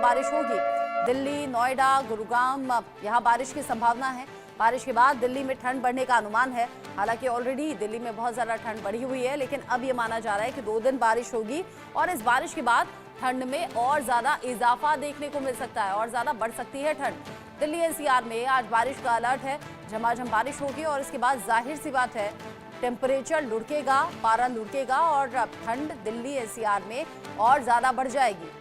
बारिश होगी। दिल्ली, नोएडा, गुरुग्राम, यहाँ बारिश की संभावना है। बारिश के बाद दिल्ली में ठंड बढ़ने का अनुमान है। हालांकि ऑलरेडी दिल्ली में बहुत ज़्यादा ठंड बढ़ी हुई है, लेकिन अब ये माना जा रहा है कि 2 दिन बारिश होगी और इस बारिश के बाद ठंड में और ज़्यादा इजाफा देखने को मिल सकता है और ज़्यादा बढ़ सकती है ठंड। दिल्ली एनसीआर में आज बारिश का अलर्ट है, झमाझम बारिश होगी और इसके बाद जाहिर सी बात है टेम्परेचर लुढ़केगा, पारा लुढ़केगा और ठंड दिल्ली एनसीआर में और ज़्यादा बढ़ जाएगी।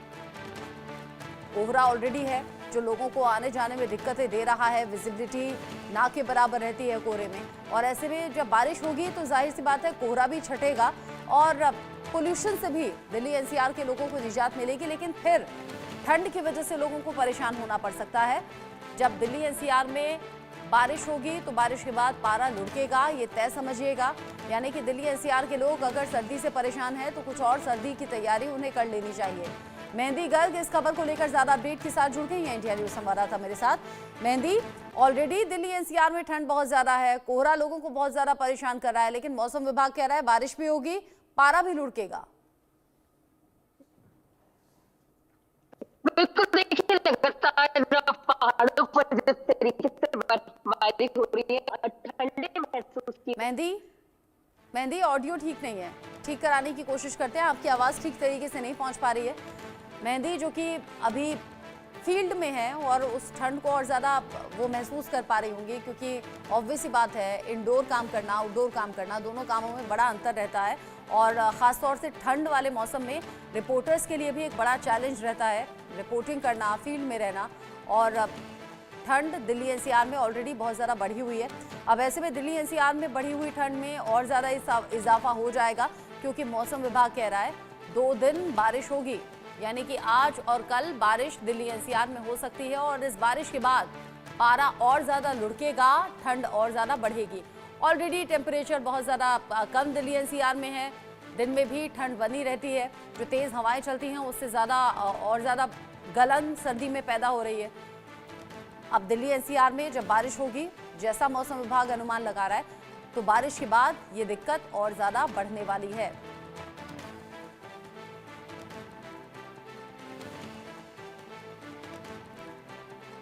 कोहरा ऑलरेडी है जो लोगों को आने जाने में दिक्कतें दे रहा है। विजिबिलिटी ना के बराबर रहती है कोहरे में और ऐसे में जब बारिश होगी तो जाहिर सी बात है कोहरा भी छटेगा और पोल्यूशन से भी दिल्ली एनसीआर के लोगों को निजात मिलेगी। लेकिन फिर ठंड की वजह से लोगों को परेशान होना पड़ सकता है। जब दिल्ली एनसीआर में बारिश होगी तो बारिश के बाद पारा लुढ़केगा, ये तय समझिएगा। यानी कि दिल्ली एनसीआर के लोग अगर सर्दी से परेशान हैं तो कुछ और सर्दी की तैयारी उन्हें कर लेनी चाहिए। मेहंदी गर्ग इस खबर को लेकर ज्यादा अपडेट के साथ जुड़ गई है इंडिया न्यूज संवाददाता मेरे साथ। मेहंदी, ऑलरेडी दिल्ली एनसीआर में ठंड बहुत ज्यादा है, कोहरा लोगों को बहुत ज्यादा परेशान कर रहा है, लेकिन मौसम विभाग कह रहा है बारिश भी होगी, पारा भी लुढ़केगा। बिल्कुल, देखिए लगातार पहाड़ों पर जिस तरीके से बर्फबारी हो रही है, ठंडे महसूस की। मेहंदी ऑडियो ठीक नहीं है, ठीक कराने की कोशिश करते हैं। आपकी आवाज़ ठीक तरीके से नहीं पहुंच पा रही है मेहंदी, जो कि अभी फील्ड में है और उस ठंड को और ज़्यादा वो महसूस कर पा रही होंगी, क्योंकि ऑब्वियस सी बात है इंडोर काम करना, आउटडोर काम करना, दोनों कामों में बड़ा अंतर रहता है और ख़ास तौर से ठंड वाले मौसम में रिपोर्टर्स के लिए भी एक बड़ा चैलेंज रहता है रिपोर्टिंग करना, फील्ड में रहना। और ठंड दिल्ली एनसीआर में ऑलरेडी बहुत ज़्यादा बढ़ी हुई है। अब ऐसे में दिल्ली एनसीआर में बढ़ी हुई ठंड में और ज़्यादा इजाफा हो जाएगा, क्योंकि मौसम विभाग कह रहा है 2 दिन बारिश होगी। यानी कि आज और कल बारिश दिल्ली एनसीआर में हो सकती है और इस बारिश के बाद पारा और ज़्यादा लुढ़केगा, ठंड और ज़्यादा बढ़ेगी। ऑलरेडी टेम्परेचर बहुत ज़्यादा कम दिल्ली एनसीआर में है, दिन में भी ठंड बनी रहती है, जो तेज़ हवाएं चलती हैं उससे ज़्यादा और ज़्यादा गलन सर्दी में पैदा हो रही है। अब दिल्ली एनसीआर में जब बारिश होगी, जैसा मौसम विभाग अनुमान लगा रहा है, तो बारिश के बाद ये दिक्कत और ज़्यादा बढ़ने वाली है।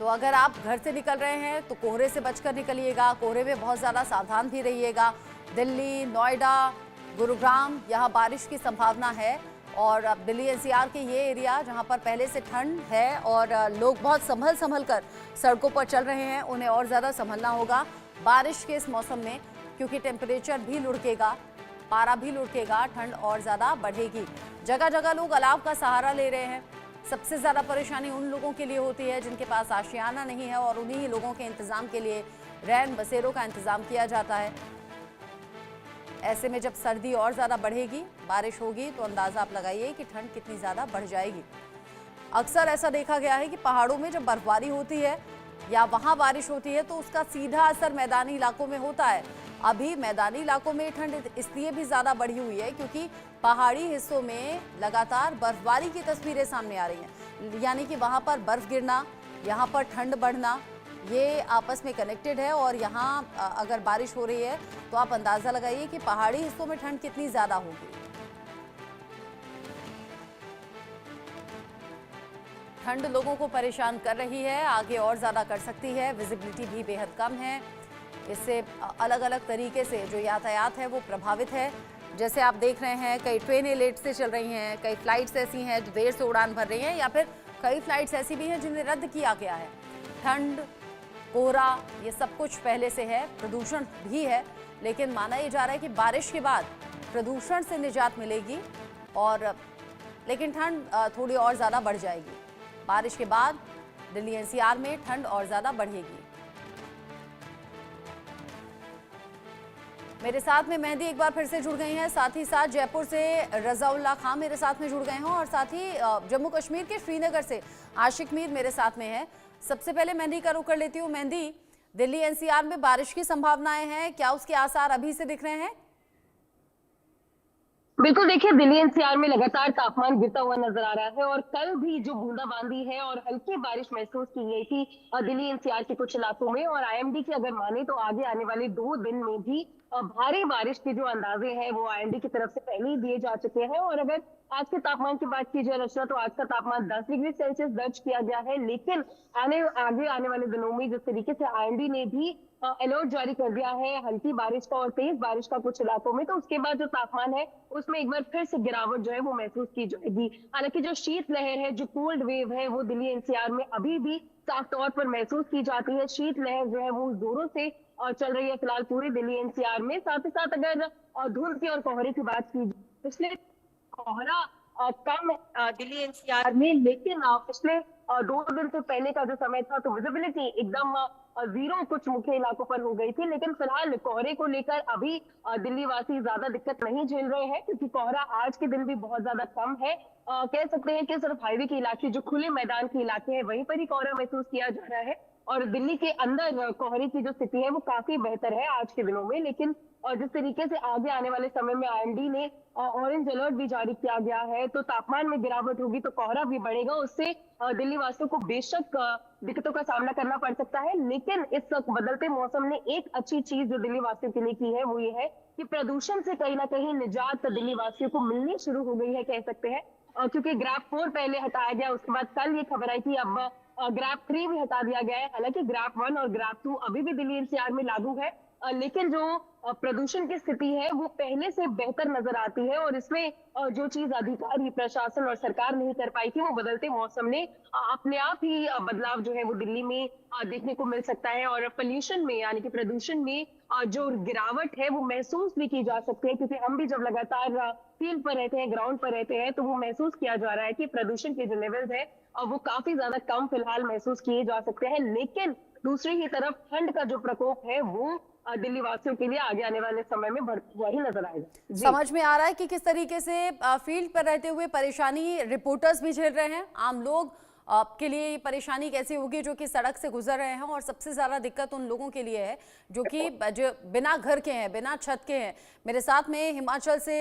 तो अगर आप घर से निकल रहे हैं तो कोहरे से बचकर निकलिएगा, कोहरे में बहुत ज़्यादा सावधान भी रहिएगा। दिल्ली, नोएडा, गुरुग्राम, यहाँ बारिश की संभावना है और अब दिल्ली एनसीआर के ये एरिया जहाँ पर पहले से ठंड है और लोग बहुत संभल कर सड़कों पर चल रहे हैं, उन्हें और ज़्यादा संभलना होगा बारिश के इस मौसम में, क्योंकि टेम्परेचर भी लुढ़केगा, पारा भी लुढ़केगा, ठंड और ज़्यादा बढ़ेगी। जगह जगह लोग अलाव का सहारा ले रहे हैं। सबसे ज़्यादा परेशानी उन लोगों के लिए होती है जिनके पास आशियाना नहीं है और उन्हीं लोगों के इंतज़ाम के लिए रैन बसेरों का इंतज़ाम किया जाता है। ऐसे में जब सर्दी और ज़्यादा बढ़ेगी, बारिश होगी, तो अंदाज़ा आप लगाइए कि ठंड कितनी ज़्यादा बढ़ जाएगी। अक्सर ऐसा देखा गया है कि पहाड़ों में जब बर्फबारी होती है या वहाँ बारिश होती है तो उसका सीधा असर मैदानी इलाकों में होता है। अभी मैदानी इलाकों में ठंड इसलिए भी ज़्यादा बढ़ी हुई है क्योंकि पहाड़ी हिस्सों में लगातार बर्फबारी की तस्वीरें सामने आ रही हैं। यानी कि वहाँ पर बर्फ़ गिरना, यहाँ पर ठंड बढ़ना, ये आपस में कनेक्टेड है और यहाँ अगर बारिश हो रही है तो आप अंदाज़ा लगाइए कि पहाड़ी हिस्सों में ठंड कितनी ज़्यादा होगी। ठंड लोगों को परेशान कर रही है, आगे और ज़्यादा कर सकती है। विजिबिलिटी भी बेहद कम है, इससे अलग अलग तरीके से जो यातायात है वो प्रभावित है। जैसे आप देख रहे हैं कई ट्रेनें लेट से चल रही हैं, कई फ्लाइट्स ऐसी हैं जो देर से उड़ान भर रही हैं या फिर कई फ्लाइट्स ऐसी भी हैं जिन्हें रद्द किया गया है। ठंड, कोहरा, ये सब कुछ पहले से है, प्रदूषण भी है, लेकिन माना ये जा रहा है कि बारिश के बाद प्रदूषण से निजात मिलेगी और लेकिन ठंड थोड़ी और ज़्यादा बढ़ जाएगी। बारिश के बाद दिल्ली एनसीआर में ठंड और ज़्यादा बढ़ेगी। मेरे साथ में मेहंदी एक बार फिर से जुड़ गई हैं, साथ ही साथ जयपुर से रज़ाउल्लाह खान मेरे साथ में जुड़ गए हैं और साथ ही जम्मू कश्मीर के श्रीनगर से आशिक मीर मेरे साथ में है। सबसे पहले मेहंदी का रुख कर लेती हूँ। मेहंदी, दिल्ली एनसीआर में बारिश की संभावनाएं हैं, क्या उसके आसार अभी से दिख रहे हैं? बिल्कुल, देखिए दिल्ली एनसीआर में लगातार तापमान गिरता हुआ नजर आ रहा है और कल भी जो बूंदाबांदी है और हल्की बारिश महसूस की गई थी दिल्ली एनसीआर के कुछ इलाकों में, और आईएमडी की अगर माने तो आगे आने वाले 2 दिन में भी भारी बारिश के जो अंदाजे हैं वो आईएमडी की तरफ से पहले ही दिए जा चुके हैं। और अगर आज के तापमान की बात की जाए रचना, तो आज का तापमान 10 डिग्री सेल्सियस दर्ज किया गया है, लेकिन आगे आने वाले दिनों में जिस तरीके से आईएमडी ने भी अलर्ट जारी कर दिया है हल्की बारिश का और तेज बारिश का कुछ इलाकों में, तो उसके बाद जो तापमान है उसमें एक बार फिर से गिरावट जो है वो महसूस की जाएगी। हालांकि जो शीत लहर है, जो कोल्ड वेव है, वो दिल्ली एनसीआर में अभी भी साफ तौर पर महसूस की जाती है। शीत लहर जो है वो जोरों से चल रही है फिलहाल पूरे दिल्ली एनसीआर में। साथ ही साथ अगर धुंध की और कोहरे की बात की जाए, पिछले कोहरा कम दिल्ली एनसीआर में, लेकिन पिछले 2 दिन से पहले का जो समय था तो विजिबिलिटी एकदम जीरो कुछ मुख्य इलाकों पर हो गई थी। लेकिन फिलहाल कोहरे को लेकर अभी दिल्ली वासी ज्यादा दिक्कत नहीं झेल रहे हैं, क्योंकि कोहरा आज के दिन भी बहुत ज्यादा कम है। कह सकते हैं कि सिर्फ हाईवे के इलाके, जो खुले मैदान के इलाके हैं, वहीं पर ही कोहरा महसूस किया जा रहा है। और दिल्ली के अंदर कोहरे की जो स्थिति है वो काफी बेहतर है आज के दिनों में। लेकिन जिस तरीके से आगे आने वाले समय में आईएमडी ने ऑरेंज अलर्ट भी जारी किया गया है, तो तापमान में गिरावट होगी तो कोहरा भी बढ़ेगा, उससे दिल्ली वासियों को बेशक दिक्कतों का सामना करना पड़ सकता है। लेकिन इस बदलते मौसम ने एक अच्छी चीज जो दिल्ली वासियों के लिए की है वो ये है कि प्रदूषण से कहीं ना कहीं निजात दिल्ली वासियों को मिलनी शुरू हो गई है, कह सकते हैं। क्योंकि ग्राफ 4 पहले हटाया गया, उसके बाद कल ये खबर आई कि अब ग्राफ 3 भी हटा दिया गया है। हालांकि ग्राफ 1 और ग्राफ 2 अभी भी दिल्ली एनसीआर में लागू है, लेकिन जो प्रदूषण की स्थिति है वो पहले से बेहतर नजर आती है। और इसमें जो चीज अधिकारी, प्रशासन और सरकार नहीं कर पाई थी, वो बदलते मौसम ने अपने आप ही बदलाव जो है वो दिल्ली में देखने को मिल सकता है। और पोल्यूशन में, यानी कि प्रदूषण में जो गिरावट है वो महसूस भी की जा सकती है, क्योंकि हम भी जब लगातार फील्ड पर रहते हैं, ग्राउंड पर रहते हैं, तो वो महसूस किया जा रहा है कि प्रदूषण के जो लेवल्स है वो काफी ज्यादा कम फिलहाल महसूस किए जा सकते हैं। लेकिन दूसरी ही तरफ ठंड का जो प्रकोप है वो दिल्ली वासियों के लिए आगे आने वाले समय में बढ़ता हुआ ही नजर आएगा। समझ में आ रहा है कि किस तरीके से फील्ड पर रहते हुए परेशानी रिपोर्टर्स भी झेल रहे हैं, आम लोग के लिए ये परेशानी कैसी होगी जो कि सड़क से गुजर रहे हैं। और सबसे ज़्यादा दिक्कत उन लोगों के लिए है जो कि बिना घर के हैं, बिना छत के हैं। मेरे साथ में हिमाचल से